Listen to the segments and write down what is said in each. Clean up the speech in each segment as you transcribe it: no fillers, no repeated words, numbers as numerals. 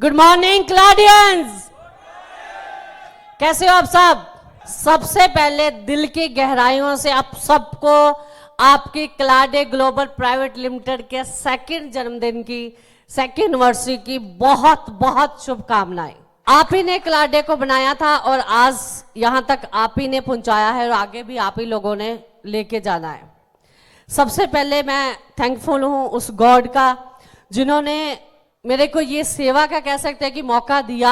Good morning क्लाउडियंस, कैसे हो आप सब। सबसे पहले दिल की गहराइयों से आप सबको आपकी क्लाडे ग्लोबल प्राइवेट लिमिटेड के सेकंड जन्मदिन की सेकंड एनिवर्सरी की बहुत बहुत शुभकामनाएं। आप ही ने क्लाडे को बनाया था और आज यहां तक आप ही ने पहुंचाया है और आगे भी आप ही लोगों ने लेके जाना है। सबसे पहले मैं थैंकफुल हूं उस गॉड का जिन्होंने मेरे को ये सेवा का कह सकते हैं कि मौका दिया।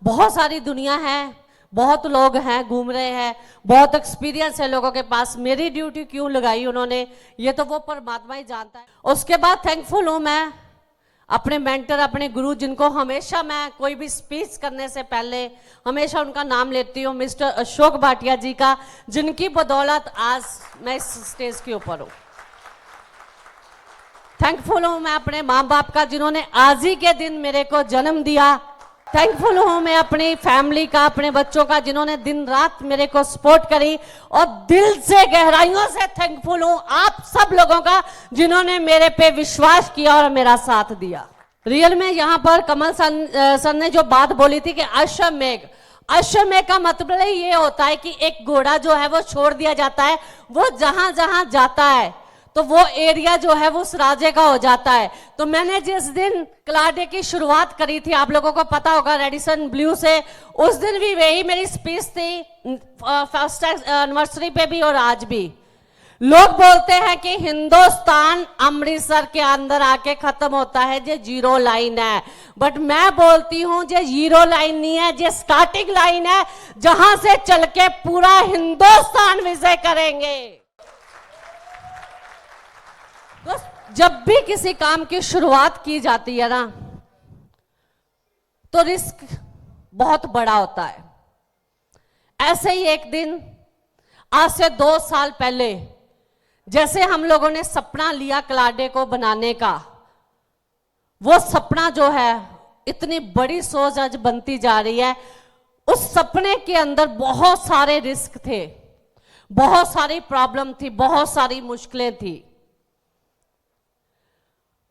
बहुत सारी दुनिया है, बहुत लोग हैं, घूम रहे हैं, बहुत एक्सपीरियंस है लोगों के पास। मेरी ड्यूटी क्यों लगाई उन्होंने, ये तो वो परमात्मा ही जानता है। उसके बाद थैंकफुल हूं मैं अपने मेंटर, अपने गुरु, जिनको हमेशा मैं कोई भी स्पीच करने से पहले हमेशा उनका नाम लेती हूँ, मिस्टर अशोक भाटिया जी का, जिनकी बदौलत आज मैं इस स्टेज के ऊपर हूँ। थैंकफुल हूं मैं अपने माँ बाप का जिन्होंने आज ही के दिन मेरे को जन्म दिया। थैंकफुल हूं मैं अपनी फैमिली का, अपने बच्चों का, जिन्होंने दिन रात मेरे को सपोर्ट करी। और दिल से गहराइयों से थैंकफुल हूं आप सब लोगों का जिन्होंने मेरे पे विश्वास किया और मेरा साथ दिया। रियल में यहाँ पर कमल सर ने जो बात बोली थी कि अश्वमेघ, अश्वमेघ का मतलब ये होता है कि एक घोड़ा जो है वो छोड़ दिया जाता है, वो जहां जहां जाता है तो वो एरिया जो है वो उस राजे का हो जाता है। तो मैंने जिस दिन क्लाडे की शुरुआत करी थी, आप लोगों को पता होगा, रेडिसन ब्लू से, उस दिन भी वही मेरी स्पीच थी, फर्स्ट एनिवर्सरी पे भी और आज भी। लोग बोलते हैं कि हिंदुस्तान अमृतसर के अंदर आके खत्म होता है, ये जीरो लाइन है, बट मैं बोलती हूं ये जीरो लाइन नहीं है, ये स्टार्टिंग लाइन है जहां से चल के पूरा हिंदुस्तान विजय करेंगे। तो जब भी किसी काम की शुरुआत की जाती है ना, तो रिस्क बहुत बड़ा होता है। ऐसे ही एक दिन आज से 2 साल पहले जैसे हम लोगों ने सपना लिया क्लाडे को बनाने का, वो सपना जो है इतनी बड़ी सोच आज बनती जा रही है। उस सपने के अंदर बहुत सारे रिस्क थे, बहुत सारी प्रॉब्लम थी, बहुत सारी मुश्किलें थी।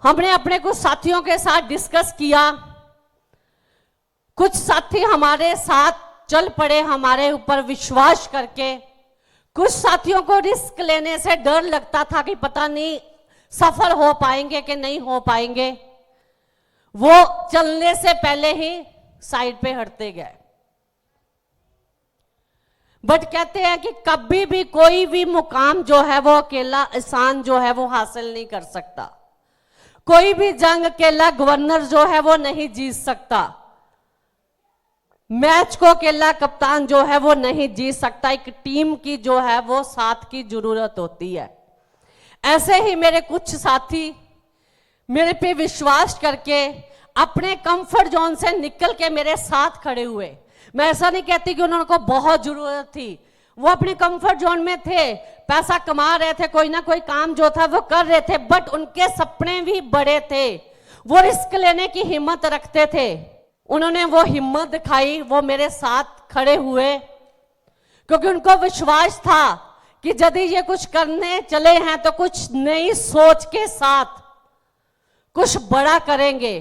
हमने अपने कुछ साथियों के साथ डिस्कस किया, कुछ साथी हमारे साथ चल पड़े हमारे ऊपर विश्वास करके। कुछ साथियों को रिस्क लेने से डर लगता था कि पता नहीं सफल हो पाएंगे कि नहीं हो पाएंगे, वो चलने से पहले ही साइड पे हटते गए। बट कहते हैं कि कभी भी कोई भी मुकाम जो है वो अकेला इंसान जो है वो हासिल नहीं कर सकता। कोई भी जंग अकेला गवर्नर जो है वो नहीं जीत सकता। मैच को अकेला कप्तान जो है वो नहीं जीत सकता। एक टीम की जो है वो साथ की जरूरत होती है। ऐसे ही मेरे कुछ साथी मेरे पे विश्वास करके अपने कंफर्ट जोन से निकल के मेरे साथ खड़े हुए। मैं ऐसा नहीं कहती कि उन्होंने को बहुत जरूरत थी, वो अपने कंफर्ट जोन में थे, पैसा कमा रहे थे, कोई ना कोई काम जो था वो कर रहे थे, बट उनके सपने भी बड़े थे, वो रिस्क लेने की हिम्मत रखते थे। उन्होंने वो हिम्मत दिखाई, वो मेरे साथ खड़े हुए, क्योंकि उनको विश्वास था कि यदि ये कुछ करने चले हैं तो कुछ नई सोच के साथ कुछ बड़ा करेंगे।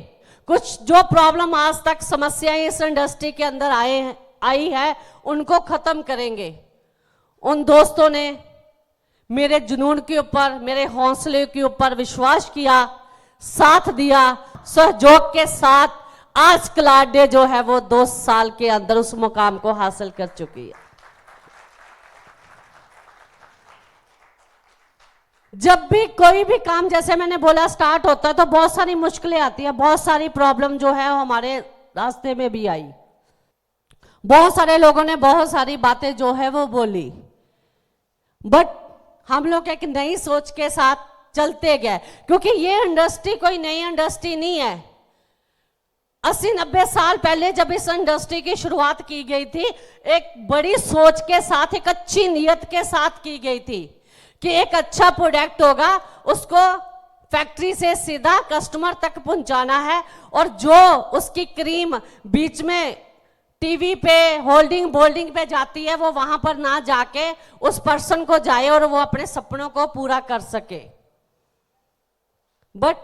कुछ जो प्रॉब्लम आज तक समस्याएं इस इंडस्ट्री के अंदर आई है उनको खत्म करेंगे। उन दोस्तों ने मेरे जुनून के ऊपर, मेरे हौसले के ऊपर विश्वास किया, साथ दिया, सहयोग के साथ आज क्लाडे जो है वो 2 साल के अंदर उस मुकाम को हासिल कर चुकी है। जब भी कोई भी काम, जैसे मैंने बोला, स्टार्ट होता है तो बहुत सारी मुश्किलें आती है, बहुत सारी प्रॉब्लम जो है हमारे रास्ते में भी आई। बहुत सारे लोगों ने बहुत सारी बातें जो है वो बोली, बट हम लोग एक नई सोच के साथ चलते गए, क्योंकि ये इंडस्ट्री कोई नई इंडस्ट्री नहीं है। 80-90 साल पहले जब इस इंडस्ट्री की शुरुआत की गई थी, एक बड़ी सोच के साथ, एक अच्छी नीयत के साथ की गई थी कि एक अच्छा प्रोडक्ट होगा, उसको फैक्ट्री से सीधा कस्टमर तक पहुंचाना है, और जो उसकी क्रीम बीच में टीवी पे होल्डिंग बोल्डिंग पे जाती है वो वहां पर ना जाके उस पर्सन को जाए और वो अपने सपनों को पूरा कर सके। बट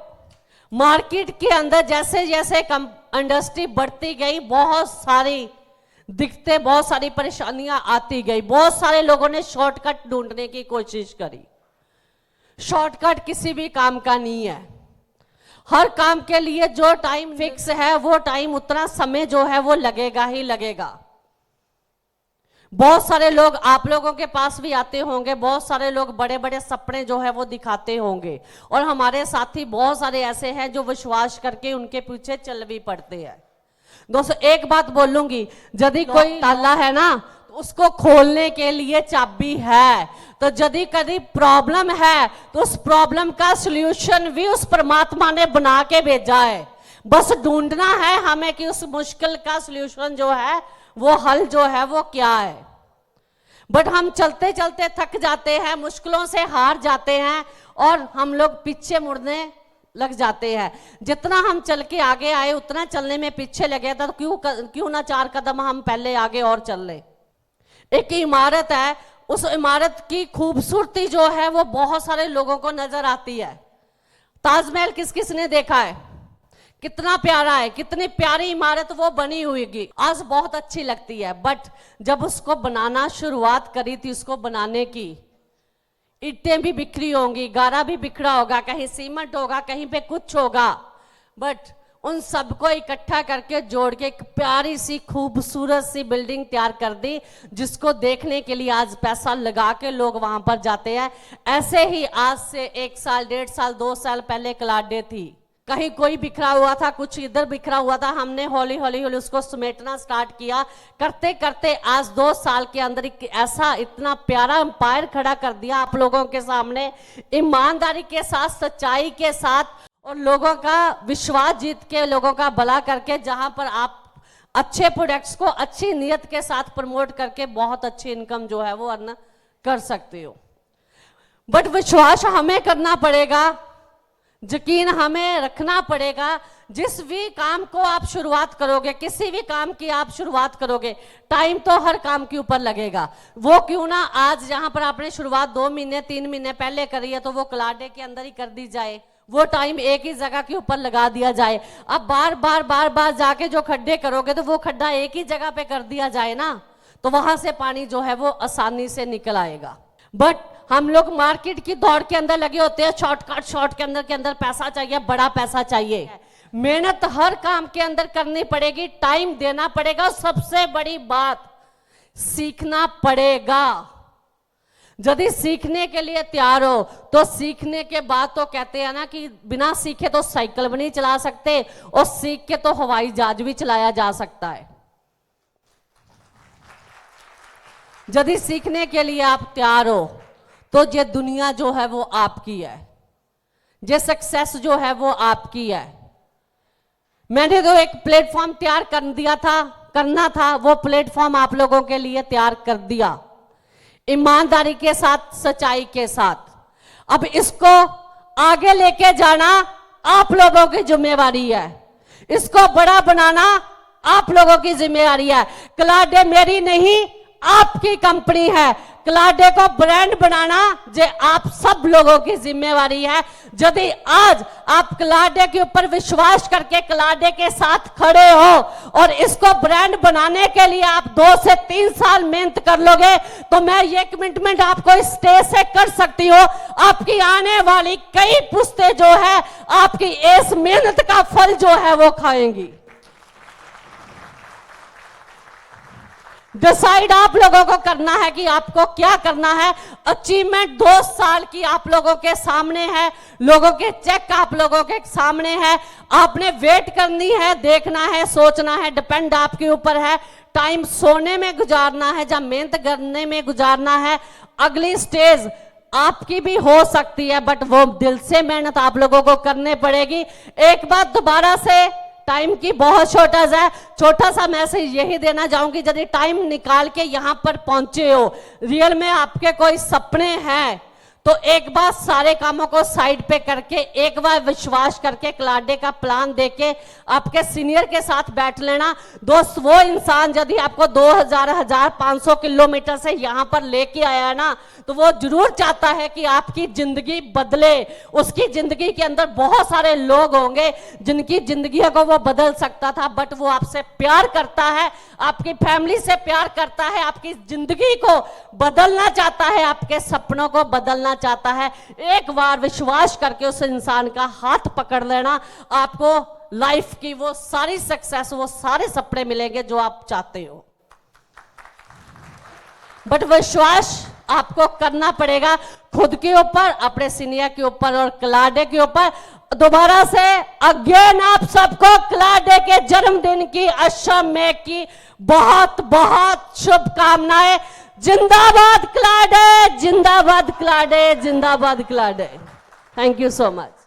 मार्केट के अंदर जैसे जैसे इंडस्ट्री बढ़ती गई, बहुत सारी दिक्कतें, बहुत सारी परेशानियां आती गई, बहुत सारे लोगों ने शॉर्टकट ढूंढने की कोशिश करी। शॉर्टकट किसी भी काम का नहीं है। हर काम के लिए जो टाइम फिक्स है वो टाइम, उतना समय जो है वो लगेगा ही लगेगा। बहुत सारे लोग आप लोगों के पास भी आते होंगे, बहुत सारे लोग बड़े बड़े सपने जो है वो दिखाते होंगे, और हमारे साथी बहुत सारे ऐसे हैं जो विश्वास करके उनके पीछे चल भी पड़ते हैं। दोस्तों एक बात बोलूंगी, यदि कोई ताला है ना तो उसको खोलने के लिए चाबी है, तो यदि कभी प्रॉब्लम है तो उस प्रॉब्लम का सॉल्यूशन भी उस परमात्मा ने बना के भेजा है। बस ढूंढना है हमें कि उस मुश्किल का सॉल्यूशन जो है वो हल जो है वो क्या है। बट हम चलते चलते थक जाते हैं, मुश्किलों से हार जाते हैं और हम लोग पीछे मुड़ने लग जाते हैं। जितना हम चल के आगे आए उतना चलने में पीछे लगे, तो क्यों ना 4 कदम हम पहले आगे और चल ले। एक इमारत है, उस इमारत की खूबसूरती जो है वो बहुत सारे लोगों को नजर आती है। ताजमहल किस किस ने देखा है, कितना प्यारा है, कितनी प्यारी इमारत वो बनी हुई, आज बहुत अच्छी लगती है। बट जब उसको बनाना शुरुआत करी थी, उसको बनाने की, ईंटें भी बिखरी होंगी, गारा भी बिखरा होगा, कहीं सीमेंट होगा, कहीं पे कुछ होगा, बट उन सबको इकट्ठा करके जोड़ के एक प्यारी सी खूबसूरत सी बिल्डिंग तैयार कर दी, जिसको देखने के लिए आज पैसा लगा के लोग वहां पर जाते हैं। ऐसे ही आज से 1 साल, 1.5 साल, 2 साल पहले कलाडे थी, कहीं कोई बिखरा हुआ था, कुछ इधर बिखरा हुआ था, हमने हौली हौली हौली उसको समेटना स्टार्ट किया। करते करते आज 2 साल के अंदर एक ऐसा इतना प्यारा एम्पायर खड़ा कर दिया आप लोगों के सामने, ईमानदारी के साथ, सच्चाई के साथ, और लोगों का विश्वास जीत के, लोगों का भला करके, जहां पर आप अच्छे प्रोडक्ट्स को अच्छी नीयत के साथ प्रमोट करके बहुत अच्छी इनकम जो है वो अर्न कर सकते हो। बट विश्वास हमें करना पड़ेगा, यकीन हमें रखना पड़ेगा। जिस भी काम को आप शुरुआत करोगे, किसी भी काम की आप शुरुआत करोगे, टाइम तो हर काम के ऊपर लगेगा। वो क्यों ना आज जहां पर आपने शुरुआत 2 महीने 3 महीने पहले करी है, तो वो कलाडे के अंदर ही कर दी जाए, वो टाइम एक ही जगह के ऊपर लगा दिया जाए। अब बार बार जाके जो खड्डे करोगे, तो वो खड्डा एक ही जगह पे कर दिया जाए ना, तो वहां से पानी जो है वो आसानी से निकल आएगा। बट हम लोग मार्केट की दौड़ के अंदर लगे होते हैं, शॉर्ट के अंदर पैसा चाहिए, बड़ा पैसा चाहिए। मेहनत हर काम के अंदर करनी पड़ेगी, टाइम देना पड़ेगा, सबसे बड़ी बात सीखना पड़ेगा। यदि सीखने के लिए तैयार हो तो सीखने के बाद तो कहते हैं ना कि बिना सीखे तो साइकिल भी नहीं चला सकते, और सीख के तो हवाई जहाज भी चलाया जा सकता है। यदि सीखने के लिए आप तैयार हो तो ये दुनिया जो है वो आपकी है, ये सक्सेस जो है वो आपकी है। मैंने तो एक प्लेटफॉर्म तैयार करना था, वो प्लेटफॉर्म आप लोगों के लिए तैयार कर दिया, ईमानदारी के साथ, सच्चाई के साथ। अब इसको आगे लेके जाना आप लोगों की जिम्मेवारी है, इसको बड़ा बनाना आप लोगों की जिम्मेवारी है। कलाडे मेरी नहीं, आपकी कंपनी है। कलाडे को ब्रांड बनाना जे आप सब लोगों की जिम्मेवारी है। यदि आज आप कलाडे के ऊपर विश्वास करके कलाडे के साथ खड़े हो और इसको ब्रांड बनाने के लिए आप 2 से 3 साल मेहनत कर लोगे, तो मैं ये कमिटमेंट आपको इस स्टेज से कर सकती हूँ, आपकी आने वाली कई पुश्तें जो है आपकी इस मेहनत का फल जो है वो खाएंगी। डिसाइड आप लोगों को करना है कि आपको क्या करना है। अचीवमेंट 2 साल की आप लोगों के सामने है, लोगों के चेक आप लोगों के सामने है। आपने वेट करनी है, देखना है, सोचना है, डिपेंड आपके ऊपर है। टाइम सोने में गुजारना है या मेहनत करने में गुजारना है। अगली स्टेज आपकी भी हो सकती है, बट वो दिल से मेहनत आप लोगों को करनी पड़ेगी। एक बात दोबारा से, टाइम की बहुत छोटा सा मैसेज यही देना चाहूंगी, यदि टाइम निकाल के यहां पर पहुंचे हो, रियल में आपके कोई सपने हैं, तो एक बार सारे कामों को साइड पे करके, एक बार विश्वास करके, क्लाडे का प्लान देके आपके सीनियर के साथ बैठ लेना। दोस्त, वो इंसान यदि आपको 1500 किलोमीटर से यहां पर लेके आया ना, तो वो जरूर चाहता है कि आपकी जिंदगी बदले। उसकी जिंदगी के अंदर बहुत सारे लोग होंगे जिनकी जिंदगी को वो बदल सकता था, बट वो आपसे प्यार करता है, आपकी फैमिली से प्यार करता है, आपकी जिंदगी को बदलना चाहता है, आपके सपनों को बदलना चाहता है। एक बार विश्वास करके उस इंसान का हाथ पकड़ लेना, आपको लाइफ की वो सारी सक्सेस, वो सारे सपने मिलेंगे जो आप चाहते हो। बट विश्वास आपको करना पड़ेगा खुद के ऊपर, अपने सीनियर के ऊपर और क्लाडे के ऊपर। दोबारा से अगेन आप सबको क्लाडे के जन्मदिन की, अष्टमी की बहुत बहुत शुभकामनाएं। जिंदाबाद क्लाडे, जिंदाबाद क्लाडे, जिंदाबाद क्लाडे। Thank you so much.